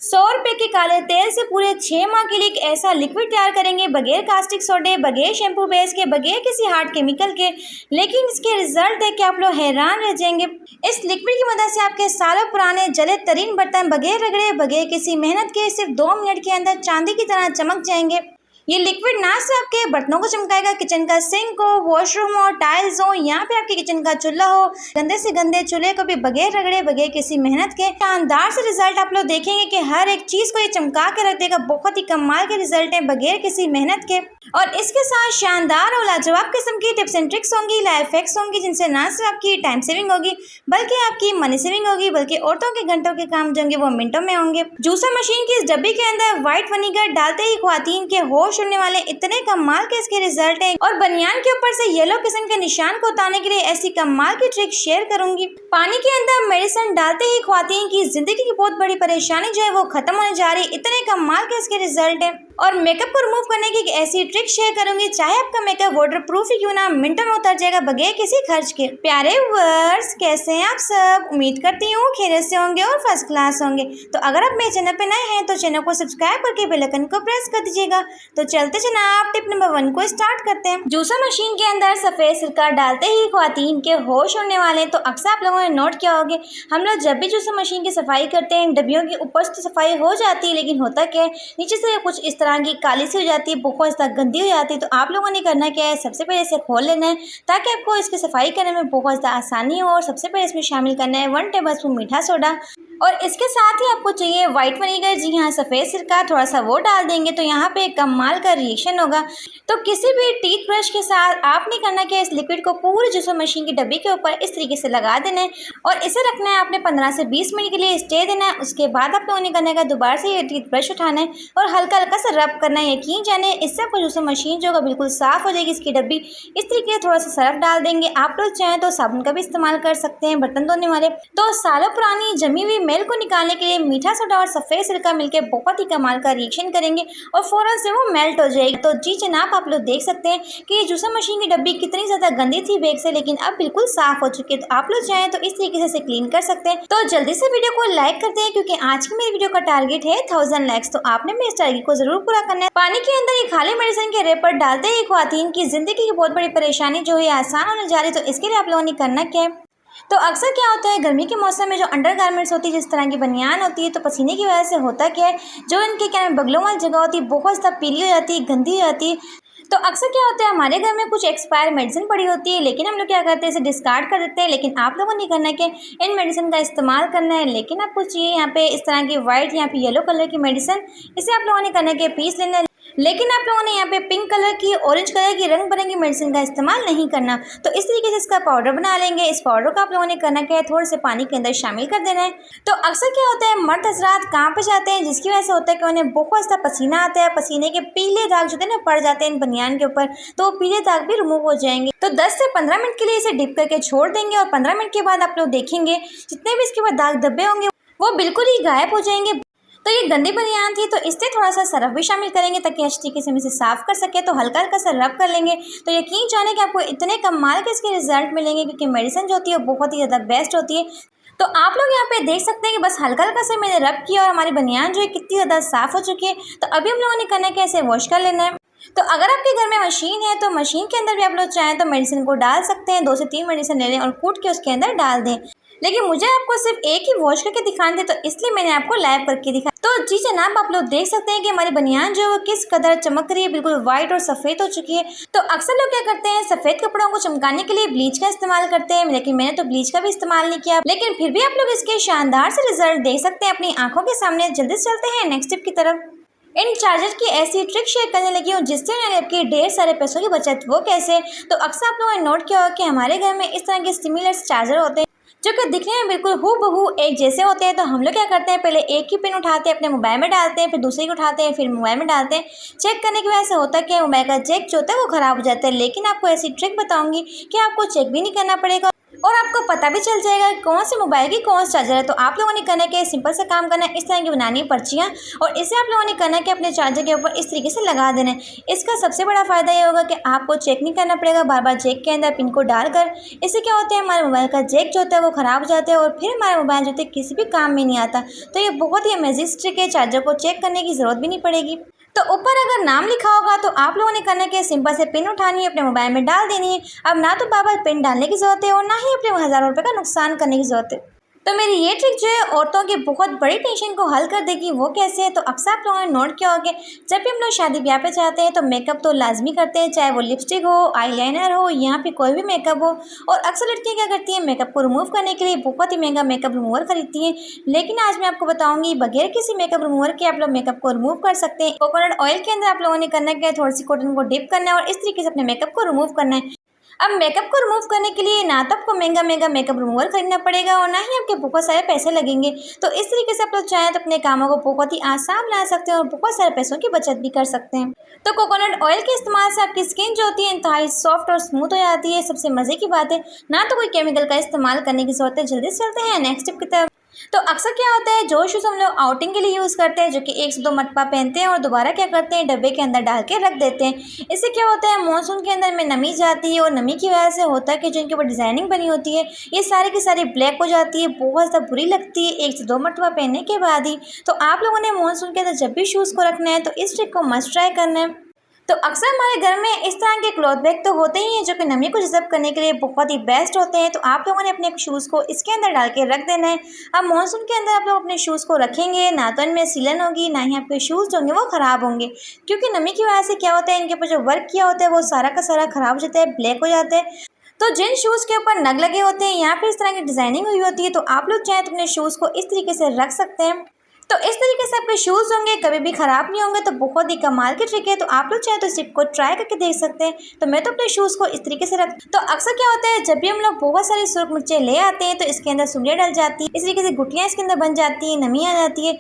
100 रुपए के काले तेल से पूरे 6 माह के लिए एक ऐसा लिक्विड तैयार करेंगे बगैर कास्टिक सोडे, बगैर शैम्पू बेस के, बगैर किसी हार्ड केमिकल के। लेकिन इसके रिजल्ट देख के आप लोग हैरान रह जाएंगे। इस लिक्विड की मदद से आपके सालों पुराने जले तरीन बर्तन बगैर रगड़े, बगैर किसी मेहनत के सिर्फ 2 मिनट के अंदर चांदी की तरह चमक जाएंगे। ये लिक्विड ना सिर्फ आपके बर्तनों को चमकाएगा, किचन का सिंक हो, वॉशरूम हो, टाइल्स हो, यहाँ पे आपके किचन का चूल्हा हो, गंदे से गंदे चूल्हे को भी बगैर रगड़े, बगैर किसी मेहनत के शानदार से रिजल्ट आप लोग देखेंगे कि हर एक चीज को ये चमका के रख देगा। बहुत ही कमाल के रिजल्ट है बगैर किसी मेहनत के। और इसके साथ शानदार और लाजवाब किस्म की टिप्स एंड ट्रिक्स होंगी, लाइफ हैक्स होंगी, जिनसे ना सिर्फ आपकी टाइम सेविंग होगी बल्कि आपकी मनी सेविंग होगी, बल्कि औरतों के घंटों के काम जो होंगे वो मिनटों में होंगे। जूसर मशीन की इस डब्बी के अंदर व्हाइट विनेगर डालते ही ख्वातीन के होश उड़ने वाले, इतने कमाल के इसके रिजल्ट हैं। और बनियान के ऊपर से येलो किस्म के निशान को उतारने के लिए ऐसी कमाल की ट्रिक शेयर करूंगी। पानी के अंदर मेडिसिन डालते ही ख्वातीन की जिंदगी की बहुत बड़ी परेशानी जो है वो खत्म होने जा रही, इतने कमाल के इसके रिजल्ट है। और मेकअप को रिमूव करने की एक ऐसी ट्रिक शेयर करूंगी, चाहे आपका मेकअप वाटर प्रूफ ही क्यों ना, मिनटों में उतर जाएगा बगैर किसी खर्च के। प्यारे व्यूअर्स, कैसे हैं आप सब? उम्मीद करती हूँ खैरियत से होंगे और फर्स्ट क्लास होंगे। तो अगर आप मेरे चैनल पे नए हैं तो चैनल को सब्सक्राइब करके बेल आइकन को प्रेस कर दीजिएगा। तो चलते जनाब टिप नंबर 1 को स्टार्ट करते हैं। जूसर मशीन के अंदर सफेद सिरका डालते ही ख्वातीन के होश उड़ने वाले। तो अक्सर आप लोगों ने नोट किया होगा, हम लोग जब भी जूसर मशीन की सफाई करते हैं, डब्बियों के ऊपर से तो सफाई हो जाती है, लेकिन होता क्या है नीचे से कुछ इस तरह की काली सी हो जाती है, बहुत ज़्यादा गंदी हो जाती है। तो आप लोगों ने करना क्या है, सबसे पहले इसे खोल लेना है ताकि आपको इसकी सफाई करने में बहुत ज़्यादा आसानी हो। और सबसे पहले इसमें शामिल करना है 1 टेबल स्पून मीठा सोडा, और इसके साथ ही आपको चाहिए व्हाइट विनेगर, जी हाँ सफ़ेद सिरका, थोड़ा सा वो डाल देंगे तो यहाँ पे कमाल का रिएक्शन होगा। तो किसी भी टीथ ब्रश के साथ आपने करना क्या, इस लिक्विड को पूरी जूसर मशीन की डब्बी के ऊपर इस तरीके से लगा देना है और इसे रखना है आपने 15 से 20 मिनट के लिए स्टे देना है। उसके बाद आप लोगों ने करना है दोबारा से ये टीथ ब्रश उठाना है और हल्का हल्का सा रब करना है। यकीन जाने इससे आपको जूसर मशीन जो होगा बिल्कुल साफ़ हो जाएगी। इसकी डब्बी इस तरीके से थोड़ा सा सर्फ डाल देंगे। आप लोग चाहें तो साबुन का भी इस्तेमाल कर सकते हैं बर्तन धोने वाले। तो सालों पुरानी जमी हुई मेल को निकालने के लिए मीठा सोडा और सफ़ेद सिरका मिलकर बहुत ही कमाल का रिएक्शन करेंगे और फ़ौरन से वो मेल्ट हो जाएगी। तो जी जनाब आप लोग देख सकते हैं कि ये जूसर मशीन की डब्बी कितनी ज़्यादा गंदी थी बैग से, लेकिन अब बिल्कुल साफ़ हो चुकी है। तो आप लोग चाहें तो इस तरीके से इसे क्लीन कर सकते हैं। तो जल्दी से वीडियो को लाइक करते हैं क्योंकि आज की मेरी वीडियो का टारगेट है 1000 लाइक्स। तो आपने मेरे इस टारगेट को जरूर पूरा करना है। पानी के अंदर ये खाली मेडिसिन के रेपर डालते ही ख्वातीन की जिंदगी की बहुत बड़ी परेशानी जो है आसान होने जा रही। तो इसके लिए आप लोगों ने करना क्या है, तो अक्सर क्या होता है गर्मी के मौसम में जो अंडरगारमेंट्स होती है, जिस तरह की बनियान होती है, तो पसीने की वजह से होता क्या है, जो इनके क्या बगलों वाली जगह होती है बहुत ज़्यादा पीली हो जाती है, गंदी हो जाती है। तो अक्सर क्या होता है हमारे घर में कुछ एक्सपायर मेडिसिन पड़ी होती है, लेकिन हम लोग क्या करते हैं इसे डिस्कार्ड कर देते हैं। लेकिन आप लोगों ने करना है कि इन मेडिसिन का इस्तेमाल करना है। लेकिन आपको चाहिए यहाँ पे इस तरह की वाइट या फिर येलो कलर की मेडिसिन, इसे आप लोगों ने करना है कि पीस लेना है। लेकिन आप लोगों ने यहाँ पे पिंक कलर की, ऑरेंज कलर की रंग बिरंगी मेडिसिन का इस्तेमाल नहीं करना। तो इस तरीके से इसका पाउडर बना लेंगे। इस पाउडर को आप लोगों ने करना क्या है, थोड़े से पानी के अंदर शामिल कर देना है। तो अक्सर क्या होता है मर्द हजरात काम पे जाते हैं, जिसकी वजह से होता है कि उन्हें बहुत ज़्यादा पसीना आता है। पसीने के पीले दाग जो है ना पड़ जाते हैं इन बनियान के ऊपर, तो पीले दाग भी रिमूव हो जाएंगे। तो 10 से 15 मिनट के लिए इसे डिप करके छोड़ देंगे और 15 मिनट के बाद आप लोग देखेंगे जितने भी इसके बाद दाग धब्बे होंगे वो बिल्कुल ही गायब हो जाएंगे। तो ये गंदी बनियान थी तो इससे थोड़ा सा सरफ भी शामिल करेंगे ताकि अच्छी तरीके से हम इसे साफ़ कर सके। तो हल्का हल्का सा रब कर लेंगे। तो यकीन जाने कि आपको इतने कमाल के इसके रिजल्ट मिलेंगे क्योंकि मेडिसिन जो होती है बहुत ही ज़्यादा बेस्ट होती है। तो आप लोग यहाँ पे देख सकते हैं कि बस हल्का हल्का से मैंने रब किया और हमारी बनियान जो है कितनी ज़्यादा साफ़ हो चुकी है। तो अभी हम लोगों ने करना है कि इसे वॉश कर लेना है। तो अगर आपके घर में मशीन है तो मशीन के अंदर भी आप लोग चाहें तो मेडिसिन को डाल सकते हैं। 2 से 3 मेडिसिन ले लें और कूट के उसके अंदर डाल दें। लेकिन मुझे आपको सिर्फ एक ही वॉश करके दिखाने थे तो इसलिए मैंने आपको लाइव करके दिखाया। तो जी जनाब आप लोग देख सकते हैं कि हमारी बनियान जो है वो किस कदर चमक रही है, बिल्कुल वाइट और सफ़ेद हो चुकी है। तो अक्सर लोग क्या करते हैं सफ़ेद कपड़ों को चमकाने के लिए ब्लीच का इस्तेमाल करते हैं, लेकिन मैंने तो ब्लीच का भी इस्तेमाल नहीं किया। लेकिन फिर भी आप लोग इसके शानदार से रिजल्ट देख सकते हैं अपनी आंखों के सामने। जल्दी से चलते हैं नेक्स्ट टिप की तरफ। इन चार्जर की ऐसी ट्रिक शेयर करने लगी हूँ जिससे उन्हें आपके ढेर सारे पैसों की बचत। वो कैसे, तो अक्सर आप लोगों ने नोट किया होगा कि हमारे घर में इस तरह के सिमिलर चार्जर होते हैं जो कि दिखने में बिल्कुल हूबहू एक जैसे होते हैं। तो हम लोग क्या करते हैं पहले एक ही पिन उठाते हैं अपने मोबाइल में डालते हैं, फिर दूसरी को उठाते हैं फिर मोबाइल में डालते हैं। चेक करने की वजह से होता है कि मोबाइल का जैक जो होता है वो ख़राब हो जाता है। लेकिन आपको ऐसी ट्रिक बताऊंगी कि आपको चेक भी नहीं करना पड़ेगा और आपको पता भी चल जाएगा कि कौन से मोबाइल की कौन सा चार्जर है। तो आप लोगों ने करना है कि सिंपल सा काम करना है, इस तरह की बनानी है पर्चियाँ और इसे आप लोगों ने करना है कि अपने चार्जर के ऊपर इस तरीके से लगा देना है। इसका सबसे बड़ा फ़ायदा ये होगा कि आपको चेक नहीं करना पड़ेगा बार बार जैक के अंदर पिन को डालकर। इससे क्या होता है, हमारे मोबाइल का जैक जो होता है वो ख़राब हो जाता है और फिर हमारा मोबाइल जो होता है किसी भी काम में नहीं आता। तो ये बहुत ही अमेजिंग ट्रिक है, चार्जर को चेक करने की ज़रूरत भी नहीं पड़ेगी। तो ऊपर अगर नाम लिखा होगा तो आप लोगों ने करना है कि सिंपल से पिन उठानी है, अपने मोबाइल में डाल देनी है। अब ना तो बार-बार पिन डालने की ज़रूरत है और ना ही अपने हज़ारों रुपए का नुकसान करने की ज़रूरत है। तो मेरी ये ट्रिक जो है औरतों की बहुत बड़ी टेंशन को हल कर देगी। वो कैसे है, तो अक्सर आप लोगों ने नोट किया होगा, जब भी हम लोग शादी ब्याह पे जाते हैं तो मेकअप तो लाजमी करते हैं, चाहे वो लिपस्टिक हो, आईलाइनर हो, यहाँ पे कोई भी मेकअप हो। और अक्सर लड़कियाँ क्या करती हैं, मेकअप को रिमूव करने के लिए बहुत ही महंगा मेकअप रिमूवर खरीदती हैं। लेकिन आज मैं आपको बताऊंगी बगैर किसी मेकअप रिमूवर के आप लोग मेकअप को रिमूव कर सकते हैं। कोकोनट ऑयल के अंदर आप लोगों ने करना है, थोड़ी सी कॉटन को डिप करना है और इस तरीके से अपने मेकअप को रिमूव करना है। अब मेकअप को रिमूव करने के लिए ना तो आपको महंगा मेकअप रिमूवर खरीदना पड़ेगा और ना ही आपके बहुत सारे पैसे लगेंगे। तो इस तरीके से आप लोग चाहें तो अपने कामों को बहुत ही आसान बना सकते हैं और बहुत सारे पैसों की बचत भी कर सकते हैं। तो कोकोनट ऑयल के इस्तेमाल से आपकी स्किन जो होती है इंतहाई सॉफ्ट और स्मूथ हो जाती है। सबसे मज़े की बात है, ना तो कोई केमिकल का इस्तेमाल करने की जरूरत है। जल्दी से चलते हैं नेक्स्ट टिप की तरफ। तो अक्सर क्या होता है, जो शूज़ हम लोग आउटिंग के लिए यूज़ करते हैं, जो कि 1 से 2 मरतबा पहनते हैं और दोबारा क्या करते हैं, डब्बे के अंदर डाल के रख देते हैं। इससे क्या होता है, मानसून के अंदर में नमी जाती है और नमी की वजह से होता है कि जो इनके ऊपर डिज़ाइनिंग बनी होती है ये सारी की सारी ब्लैक हो जाती है, बहुत ज़्यादा बुरी लगती है 1 से 2 मरतबा पहनने के बाद ही। तो आप लोगों ने मानसून के अंदर जब भी शूज़ को रखना है तो इस ट्रिक को मस्ट ट्राई करना है। तो अक्सर हमारे घर में इस तरह के क्लॉथ बैग तो होते ही हैं जो कि नमी को जज़ब करने के लिए बहुत ही बेस्ट होते हैं। तो आप लोगों ने अपने शूज़ को इसके अंदर डाल के रख देना है। अब मानसून के अंदर आप लोग अपने शूज़ को रखेंगे, ना तो इनमें सीलन होगी, ना ही आपके शूज़ जो होंगे वो ख़राब होंगे, क्योंकि नमी की वजह से क्या होता है, इनके ऊपर जो वर्क किया होता है वो सारा का सारा ख़राब हो जाता है, ब्लैक हो जाता है। तो जिन शूज़ के ऊपर नग लगे होते हैं, यहाँ पे इस तरह की डिज़ाइनिंग हुई होती है, तो आप लोग चाहें तो अपने शूज़ को इस तरीके से रख सकते हैं। तो इस तरीके से आपके शूज़ होंगे, कभी भी ख़राब नहीं होंगे। तो बहुत ही कमाल की ट्रिक है। तो आप लोग चाहें तो इस टिप को ट्राई करके देख सकते हैं। तो मैं तो अपने शूज़ को इस तरीके से रख। तो अक्सर क्या होता है, जब भी हम लोग बहुत सारी सुर्ख मिर्चें ले आते हैं तो इसके अंदर सुंडियाँ डल जाती है, इस तरीके से गुठलियाँ इसके अंदर बन जाती हैं, नमी आ जाती है।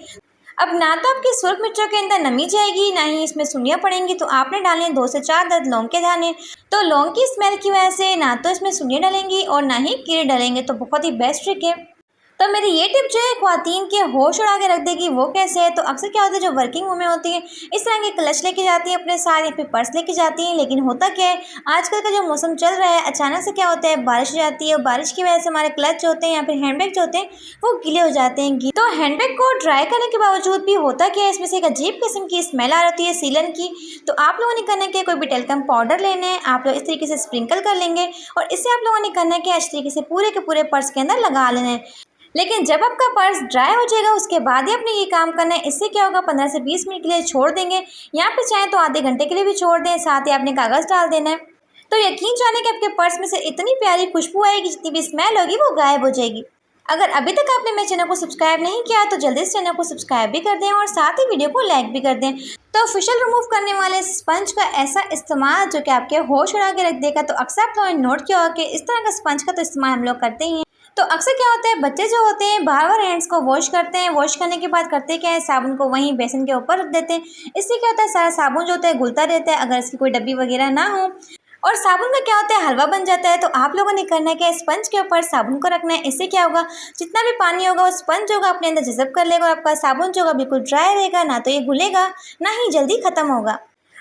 अब ना तो आपकी सुर्ख मिर्चों के अंदर नमी जाएगी, ना ही इसमें सुंडियाँ पड़ेंगी। तो आपने डालने 2 से 4 अदद लौंग के दाने। तो लौंग की स्मेल की वजह से ना तो इसमें सुंडियाँ डलेंगी और ना ही कीड़े डलेंगे। तो बहुत ही बेस्ट ट्रिक है। तो मेरी ये टिप जो है ख्वातीन के होश उड़ा के रख देगी। वो कैसे है, तो अक्सर क्या होता है, जो वर्किंग वूमेन होती है इस तरह के क्लच लेके जाती है अपने साथ या फिर पर्स लेके जाती हैं। लेकिन होता क्या है, आजकल का जो मौसम चल रहा है, अचानक से क्या होता है, बारिश हो जाती है और बारिश की वजह से हमारे क्लच जो होते हैं या फिर हैंडबैग जो होते हैं वो गीले हो जाते हैं। तो हैंडबैग को ड्राई करने के बावजूद भी होता क्या है, इसमें से एक अजीब किस्म की स्मेल आ रही है सीलन की। तो आप लोगों ने करना है कि कोई भी टेल्कम पाउडर लेना है, आप लोग इस तरीके से स्प्रिंकल कर लेंगे और इसे आप लोगों ने करना है कि अच्छी तरीके से पूरे के पूरे पर्स के अंदर लगा लेना है। लेकिन जब आपका पर्स ड्राई हो जाएगा उसके बाद ही आपने ये काम करना है। इससे क्या होगा, 15 से 20 मिनट के लिए छोड़ देंगे, यहाँ पे चाहें तो आधे घंटे के लिए भी छोड़ दें। साथ ही आपने कागज़ डाल देना है। तो यकीन जाने कि आपके पर्स में से इतनी प्यारी खुशबू आएगी, जितनी भी स्मेल होगी वो गायब हो जाएगी। अगर अभी तक आपने मेरे चैनल को सब्सक्राइब नहीं किया तो जल्दी से चैनल को सब्सक्राइब भी कर दें और साथ ही वीडियो को लाइक भी कर दें। तो फेशियल रिमूव करने वाले स्पंज का ऐसा इस्तेमाल जो कि आपके होश उड़ा के रख देगा। तो अक्सर आप लोगों ने नोट किया होगा कि इस तरह का स्पंज का तो इस्तेमाल हम लोग करते ही हैं। तो अक्सर क्या होता है, बच्चे जो होते हैं बार बार हैंड्स को वॉश करते हैं, वॉश करने के बाद करते क्या है, साबुन को वहीं बेसन के ऊपर रख देते हैं। इससे क्या होता है, सारा साबुन जो होता है घुलता रहता है, अगर इसकी कोई डब्बी वगैरह ना हो। और साबुन का क्या होता है, हलवा बन जाता है। तो आप लोगों ने करना है कि स्पंज के ऊपर साबुन को रखना है। इससे क्या होगा, जितना भी पानी होगा वो स्पंज होगा अपने अंदर जज़ब कर लेगा और आपका साबुन जो होगा बिल्कुल ड्राई रहेगा, ना तो ये घुलेगा ना ही जल्दी ख़त्म होगा।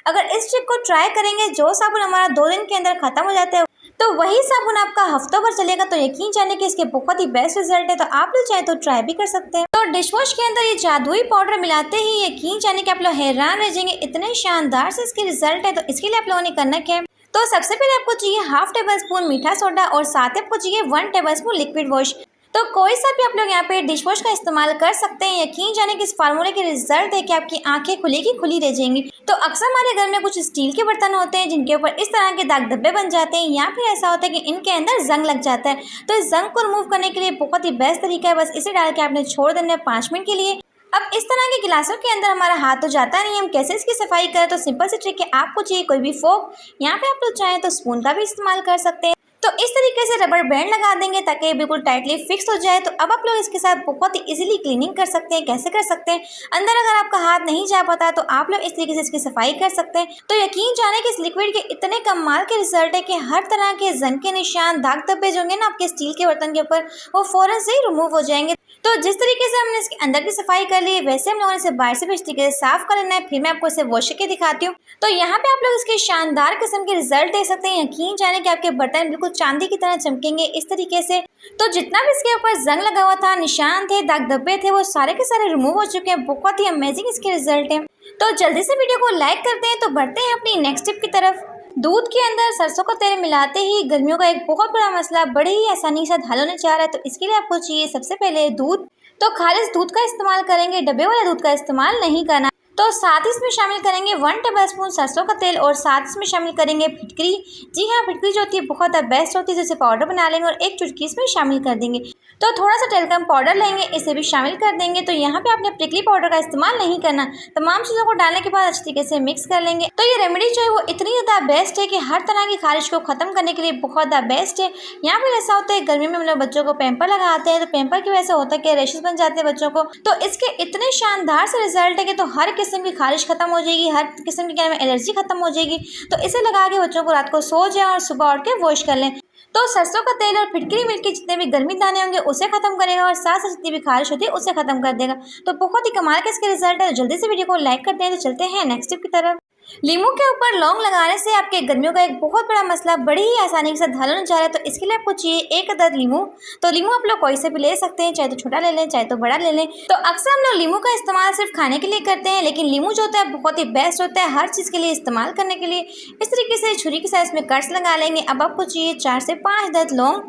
अगर इस ट्रिक को ट्राई करेंगे, जो साबुन हमारा 2 दिन के अंदर ख़त्म हो जाता है तो वही साबुन आपका हफ्तों भर चलेगा। तो यकीन जाने कि इसके बहुत ही बेस्ट रिजल्ट है। तो आप लोग चाहे तो ट्राई भी कर सकते हैं। तो डिश वॉश के अंदर ये जादुई पाउडर मिलाते ही यकीन जाने कि आप लोग हैरान रह जाएंगे, इतने शानदार से इसके रिजल्ट है। तो इसके लिए आप लोगों ने करना क्या है, तो सबसे पहले आपको चाहिए 1/2 टेबल स्पून मीठा सोडा और साथ ही आपको चाहिए 1 टेबल स्पून लिक्विड वॉश। तो कोई सा भी आप लोग यहाँ पे डिश वॉश का इस्तेमाल कर सकते हैं। यकीन जाने कि इस फार्मूले के रिजल्ट है कि आपकी आंखें खुली की खुली रह जाएंगी। तो अक्सर हमारे घर में कुछ स्टील के बर्तन होते हैं जिनके ऊपर इस तरह के दाग धब्बे बन जाते हैं, या फिर ऐसा होता है कि इनके अंदर जंग लग जाता है। तो इस जंग को रिमूव करने के लिए बहुत ही बेस्ट तरीका है, बस इसे डाल के आपने छोड़ देना है 5 मिनट के लिए। अब इस तरह के गिलासों के अंदर हमारा हाथ तो जाता नहीं, हम कैसे इसकी सफाई करें। तो सिंपल सी ट्रिक है, आपको चाहिए कोई भी फोक, यहाँ पे आप लोग चाहें तो स्पून का भी इस्तेमाल कर सकते हैं। तो इस तरीके से रबर बैंड लगा देंगे ताकि बिल्कुल टाइटली फिक्स हो जाए। तो अब आप लोग इसके साथ बहुत ही इजीली क्लीनिंग कर सकते हैं। कैसे कर सकते हैं? अंदर अगर आपका हाथ नहीं जा पाता तो आप लोग इस तरीके से इसकी सफाई कर सकते हैं। तो यकीन जाने कि इस लिक्विड के इतने कमाल के रिजल्ट है कि हर तरह के जंग के निशान, दाग धब्बे जो होंगे ना आपके स्टील के बर्तन के ऊपर, वो फौरन से ही रिमूव हो जाएंगे। तो जिस तरीके से हमने इसके अंदर की सफाई कर ली, वैसे हम लोगों ने इसे बाहर से भी इस तरीके से साफ कर लेना है। फिर मैं आपको इसे वॉश करके दिखाती हूँ। तो यहाँ पे आप लोग इसके शानदार किस्म के रिजल्ट देख सकते हैं। यकीन जाने कि आपके बर्तन बिल्कुल चांदी की तरह चमकेंगे इस तरीके से। तो जितना भी इसके ऊपर जंग लगा हुआ था, निशान थे, दाग धब्बे थे, वो सारे के सारे रिमूव हो चुके हैं। बहुत ही अमेजिंग इसके रिजल्ट हैं। तो जल्दी से वीडियो को लाइक करते हैं। तो बढ़ते हैं अपनी नेक्स्ट टिप की तरफ। दूध के अंदर सरसों का तेल मिलाते ही गर्मियों का एक बहुत बड़ा मसला बड़े ही आसानी से हल होने जा रहा है। तो इसके लिए आपको चाहिए सबसे पहले दूध। तो खालिस दूध का इस्तेमाल करेंगे, डब्बे वाले दूध का इस्तेमाल नहीं करना। तो साथ ही इसमें शामिल करेंगे 1 टेबलस्पून सरसों का तेल और साथ इसमें शामिल करेंगे फिटकरी। जी हाँ, फिटकरी जो होती है बहुत बेस्ट होती है, जिसे पाउडर बना लेंगे और एक चुटकी इसमें शामिल कर देंगे। तो थोड़ा सा टेलकम पाउडर लेंगे, इसे भी शामिल कर देंगे। तो यहाँ पे आपने प्रिकली पाउडर का इस्तेमाल नहीं करना। तमाम चीज़ों को डालने के बाद अच्छी तरीके से मिक्स कर लेंगे। तो ये रेमेडी जो है वो इतनी ज़्यादा बेस्ट है कि हर तरह की खारिश को ख़त्म करने के लिए बहुत ज़्यादा बेस्ट है। यहाँ पर ऐसा होता है गर्मी में हम लोग बच्चों को पैम्पर लगाते हैं, तो पैम्पर की वजह से होता है कि रैशेस बन जाते हैं बच्चों को। तो इसके इतने शानदार से रिजल्ट है कि तो हर किस्म की खारिश खत्म हो जाएगी, हर किस्म की क्या में एलर्जी खत्म हो जाएगी। तो इसे लगा के बच्चों को रात को सो जाए और सुबह उठ के वॉश कर लें। तो सरसों का तेल और फिटकरी मिलकर जितने भी गर्मी दाने होंगे उसे खत्म करेगा और साथ साथ जितनी भी खारिश होती है उसे खत्म कर देगा। तो बहुत ही कमाल के इसके रिजल्ट है। तो जल्दी से वीडियो को लाइक करते हैं। तो चलते हैं नेक्स्ट टिप की तरफ। लीमू के ऊपर लौंग लगाने से आपके गर्मियों का एक बहुत बड़ा मसला बड़ी ही आसानी के साथ हल होने जा रहा है। तो इसके लिए आपको चाहिए 1 अदद लीमू। तो लीमू आप लोग कोई से भी ले सकते हैं, चाहे तो छोटा ले लें चाहे तो बड़ा ले लें। तो अक्सर हम लोग लीमू का इस्तेमाल सिर्फ खाने के लिए करते हैं, लेकिन लीमू जो होता है बहुत ही बेस्ट होता है हर चीज़ के लिए इस्तेमाल करने के लिए। इस तरीके से छुरी के साथ इसमें कट्स लगा लेंगे। अब आपको चाहिए 4 से 5 अदद लौंग।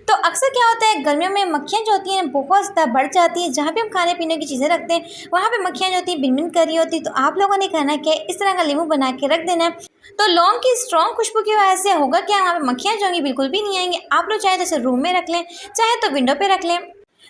तो अक्सर क्या होता है गर्मियों में मक्खियाँ जो होती हैं बहुत ज़्यादा बढ़ जाती हैं। जहाँ पे हम खाने पीने की चीज़ें रखते हैं वहाँ पे मक्खियाँ जो होती हैं बिन बिन कर रही होती। तो आप लोगों ने करना क्या है, इस तरह का लीमू बना के रख देना है। तो लौंग की स्ट्रॉन्ग खुशबू की वजह से होगा क्या, वहाँ पे मक्खियाँ जो होंगी बिल्कुल भी नहीं आएंगी। आप लोग चाहे तो इसे रूम में रख लें, चाहे तो विंडो पे रख लें।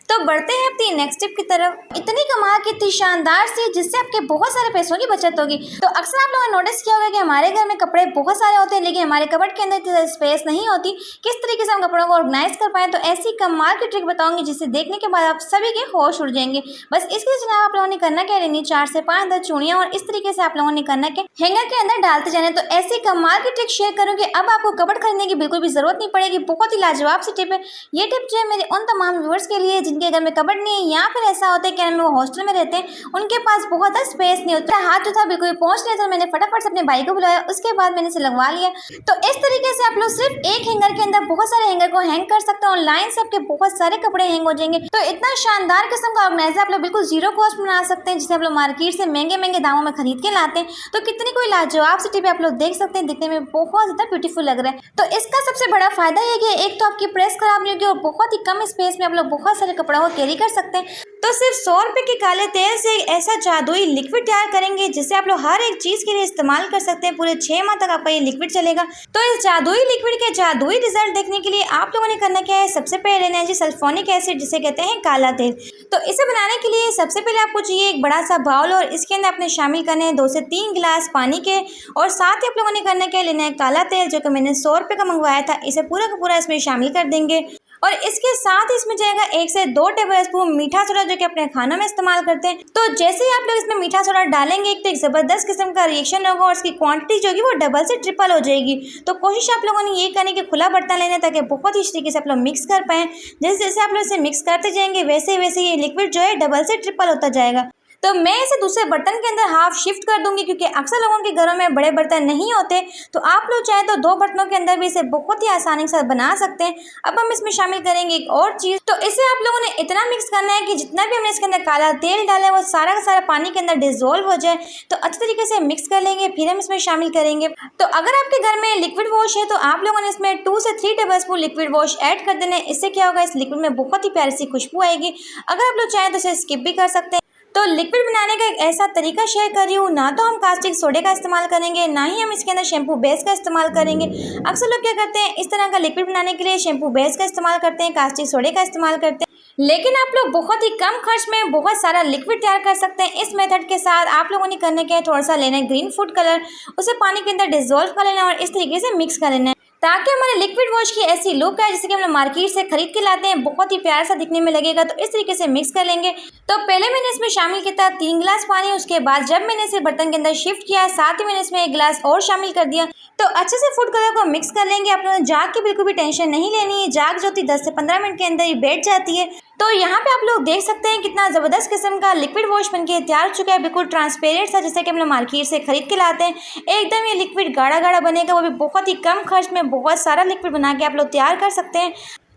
तो बढ़ते हैं अपनी नेक्स्ट टिप की तरफ। इतनी कमाल की, इतनी शानदार सी, जिससे आपके बहुत सारे पैसों की बचत होगी। तो अक्सर आप लोगों ने नोटिस किया होगा कि हमारे घर में कपड़े बहुत सारे होते हैं, लेकिन हमारे कबर्ड के अंदर इतनी स्पेस नहीं होती। किस तरीके से हम कपड़ों को ऑर्गेनाइज कर पाएँ, तो ऐसी कमाल की ट्रिक बताऊंगी जिसे देखने के बाद आप सभी के होश उड़ जाएंगे। बस इसके जनाब आप लोगों ने करना क्या, लेनी 4 से 5 अदद चूड़ियाँ और इस तरीके से आप लोगों ने करना क्या, हैंगर के अंदर डालते जाने। तो ऐसी कमाल की ट्रिक शेयर करूँगी, अब आपको कबर्ड खरीदने की बिल्कुल भी जरूरत नहीं पड़ेगी। बहुत ही लाजवाब सी टिप है। ये टिप जो है मेरे उन तमाम व्यूअर्स के लिए जिनके घर में कबर्ड नहीं, यहाँ फिर ऐसा होता है कि वो हॉस्टल में रहते हैं, उनके पास बहुत ज़्यादा स्पेस नहीं होता। हाथ जो था बिल्कुल पहुँच नहीं था, मैंने फटाफट से अपने भाई को बुलाया, उसके बाद मैंने इसे लगवा लिया। तो इस तरीके से आप लोग सिर्फ एक हैंगर के अंदर बहुत सारे हैंगर को हैंग कर सकते हैं। ऑनलाइन से आपके बहुत सारे कपड़े हैंग हो जाएंगे। तो इतना शानदार किस्म का ऑर्गेनाइजर आप लोग बिल्कुल जीरो कॉस्ट बना सकते हैं, जिसे आप लोग मार्केट से महंगे महंगे दामों में खरीद के लाते हैं। तो कितनी कोई लाजवाब सी टिप आप लोग देख सकते हैं, दिखने में बहुत ज़्यादा ब्यूटीफुल लग रहा है। तो इसका सबसे बड़ा फायदा ये कि एक तो आपकी प्रेस खराब नहीं होगी और बहुत ही कम स्पेस में आप लोग बहुत सारे कपड़ों को कैरी कर सकते हैं। तो सिर्फ 100 रुपये के काले तेल से ऐसा जादुई लिक्विड तैयार करेंगे जिससे आप लोग हर एक चीज़ के लिए इस्तेमाल कर सकते हैं। पूरे 6 माह तक आपका ये लिक्विड चलेगा। तो इस जादुई लिक्विड के जादुई रिजल्ट देखने के लिए आप लोगों ने करना क्या है, सबसे पहले लेना है जी सल्फोनिक एसिड, जिसे कहते हैं काला तेल। तो इसे बनाने के लिए सबसे पहले आपको चाहिए एक बड़ा सा बाउल और इसके अंदर आपने शामिल करने हैं 2 से 3 गिलास पानी के। और साथ ही आप लोगों ने करना क्या, लेना है काला तेल जो कि मैंने 100 रुपये का मंगवाया था। इसे पूरा का पूरा इसमें शामिल कर देंगे। और इसके साथ इसमें जाएगा 1 से 2 टेबलस्पून मीठा सोडा जो कि अपने खानों में इस्तेमाल करते हैं। तो जैसे ही आप लोग इसमें मीठा सोडा डालेंगे एक तो एक ज़बरदस्त किस्म का रिएक्शन होगा और इसकी क्वांटिटी जो होगी वो डबल से ट्रिपल हो जाएगी। तो कोशिश आप लोगों ने ये करनी कि खुला बर्तन लेना ताकि बहुत ही इस तरीके से आप लोग मिक्स कर पाएँ। जैसे जैसे आप लोग इसे मिक्स करते जाएंगे वैसे वैसे ये लिक्विड जो है डबल से ट्रिपल होता जाएगा। तो मैं इसे दूसरे बर्तन के अंदर हाफ शिफ्ट कर दूंगी, क्योंकि अक्सर लोगों के घरों में बड़े बर्तन नहीं होते। तो आप लोग चाहे तो 2 बर्तनों के अंदर भी इसे बहुत ही आसानी के साथ बना सकते हैं। अब हम इसमें शामिल करेंगे एक और चीज़। तो इसे आप लोगों ने इतना मिक्स करना है कि जितना भी हमने इसके अंदर काला तेल डाला है वो सारा का सारा पानी के अंदर डिजोल्व हो जाए। तो अच्छे तरीके से मिक्स कर लेंगे, फिर हम इसमें शामिल करेंगे। तो अगर आपके घर में लिक्विड वॉश है तो आप लोगों ने इसमें 2 से 3 टेबलस्पून लिक्विड वॉश ऐड कर देना है। इससे क्या होगा, इस लिक्विड में बहुत ही प्यारी सी खुशबू आएगी। अगर आप लोग चाहें तो इसे स्किप भी कर सकते हैं। तो लिक्विड बनाने का एक ऐसा तरीका शेयर कर रही हूँ, ना तो हम कास्टिक सोडे का इस्तेमाल करेंगे, ना ही हम इसके अंदर शैम्पू बेस का इस्तेमाल करेंगे। अक्सर लोग क्या करते हैं, इस तरह का लिक्विड बनाने के लिए शैम्पू बेस का इस्तेमाल करते हैं, कास्टिक सोडे का इस्तेमाल करते हैं। लेकिन आप लोग बहुत ही कम खर्च में बहुत सारा लिक्विड तैयार कर सकते हैं इस मेथड के साथ। आप लोगों ने करने क्या है, थोड़ा सा लेना है ग्रीन फूड कलर, उसे पानी के अंदर डिजोल्व कर लेना और इस तरीके से मिक्स कर लेना है ताकि हमारे लिक्विड वॉश की ऐसी लुक है जैसे कि हम लोग मार्केट से खरीद के लाते हैं, बहुत ही प्यारा सा दिखने में लगेगा। तो इस तरीके से मिक्स कर लेंगे। तो पहले मैंने इसमें शामिल किया था 3 गिलास पानी। उसके बाद जब मैंने इसे बर्तन के अंदर शिफ्ट किया, साथ ही मैंने इसमें 1 गिलास और शामिल कर दिया। तो अच्छे से फूड कलर को मिक्स कर लेंगे। आप लोगों ने जाग की बिल्कुल भी टेंशन नहीं लेनी है, जाग जो होती 10 से 15 मिनट के अंदर ही बैठ जाती है। तो यहाँ पे आप लोग देख सकते हैं कितना ज़बरदस्त किस्म का लिक्विड वॉश बनके तैयार हो चुका है, बिल्कुल ट्रांसपेरेंट सा जैसे कि हम लोग मार्केट से खरीद के लाते हैं। एकदम ये लिक्विड गाढ़ा गाढ़ा बनेगा, वो भी बहुत ही कम खर्च में बहुत सारा लिक्विड बना के आप लोग तैयार कर सकते हैं।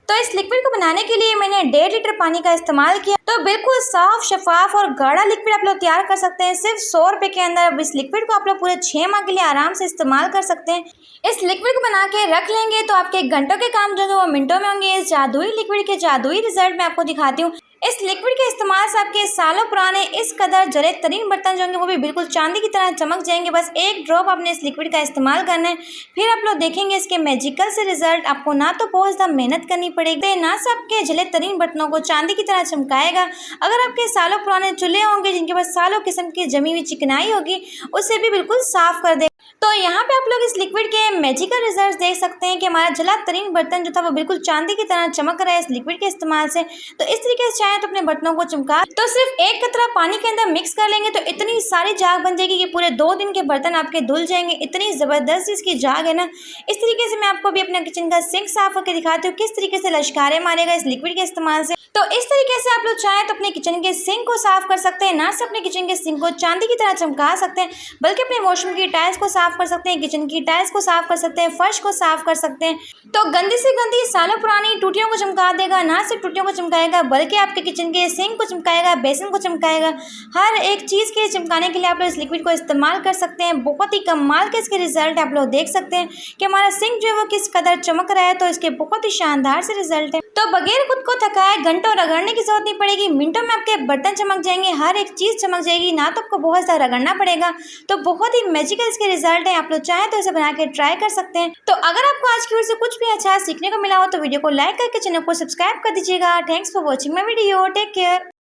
तो इस लिक्विड को बनाने के लिए मैंने 1.5 लीटर पानी का इस्तेमाल किया। तो बिल्कुल साफ, शफाफ और गाढ़ा लिक्विड आप लोग तैयार कर सकते हैं सिर्फ 100 रुपये के अंदर। अब इस लिक्विड को आप लोग पूरे 6 माह के लिए आराम से इस्तेमाल कर सकते हैं। इस लिक्विड को बना के रख लेंगे तो आपके घंटों के काम जो है वो मिनटों में होंगे। इस जादुई लिक्विड के जादुई रिजल्ट मैं आपको दिखाती हूँ। इस लिक्विड के इस्तेमाल से आपके सालों पुराने इस कदर जले तरीन बर्तन जो होंगे वो भी बिल्कुल चांदी की तरह चमक जाएंगे। बस 1 ड्रॉप आपने इस लिक्विड का इस्तेमाल करना है, फिर आप लोग देखेंगे इसके मैजिकल से रिजल्ट। आपको ना तो बहुत ज़्यादा मेहनत करनी पड़ेगी, ना से आपके जले तरीन बर्तनों को चांदी की तरह चमकाएगा। अगर आपके सालों पुराने चूल्हे होंगे जिनके पास सालों किस्म की जमी हुई चिकनाई होगी, उसे भी बिल्कुल साफ कर दे। तो यहाँ पे आप लोग इस लिक्विड के मैजिकल रिजल्ट्स देख सकते हैं कि हमारा जला तरीन बर्तन जो था वो बिल्कुल चांदी की तरह चमक रहा है इस लिक्विड के इस्तेमाल से। तो इस तरीके से चाहे तो अपने बर्तनों को चमका तो सिर्फ 1 कतरा पानी के अंदर मिक्स कर लेंगे तो इतनी सारी जाग बन जाएगी कि पूरे 2 दिन के बर्तन आपके धुल जाएंगे। इतनी ज़बरदस्त इसकी जाग है ना। इस तरीके से मैं आपको भी अपने किचन का सिंक साफ करके दिखाती हूँ किस तरीके से लश्कारे मारेगा इस लिक्विड के इस्तेमाल से। तो इस तरीके से आप लोग चाहें तो अपने किचन के सिंक को साफ कर सकते हैं, ना सिर्फ अपने किचन के सिंक को चांदी की तरह चमका सकते हैं बल्कि अपने वॉशरूम की टाइल्स को साफ कर सकते हैं, किचन की टाइल्स को साफ कर सकते हैं, फर्श को साफ कर सकते हैं। तो गंदी से गंदी सालों पुरानी टूटियों को चमका देगा। ना सिर्फ टूटियों को चमकाएगा बल्कि आपके किचन के सिंक को चमकाएगा, बेसिन को चमकाएगा। हर एक चीज़ के चमकाने के लिए आप लोग इस लिक्विड को इस्तेमाल कर सकते हैं। बहुत ही कमाल के इसके रिजल्ट आप लोग देख सकते हैं कि हमारा सिंक जो है वो किस कदर चमक रहा है। तो इसके बहुत ही शानदार से रिजल्ट है। तो बगैर खुद को थकाए घंटों रगड़ने की जरूरत नहीं पड़ेगी, मिनटों में आपके बर्तन चमक जाएंगे, हर एक चीज़ चमक जाएगी, ना तो आपको बहुत ज़्यादा रगड़ना पड़ेगा। तो बहुत ही मैजिकल इसके रिजल्ट है। आप लोग चाहें तो इसे बना के ट्राई कर सकते हैं। तो अगर आपको आज की वीडियो से कुछ भी अच्छा सीखने को मिला हो तो वीडियो को लाइक करके चैनल को सब्सक्राइब कर दीजिएगा। Thanks for watching my video. Take care.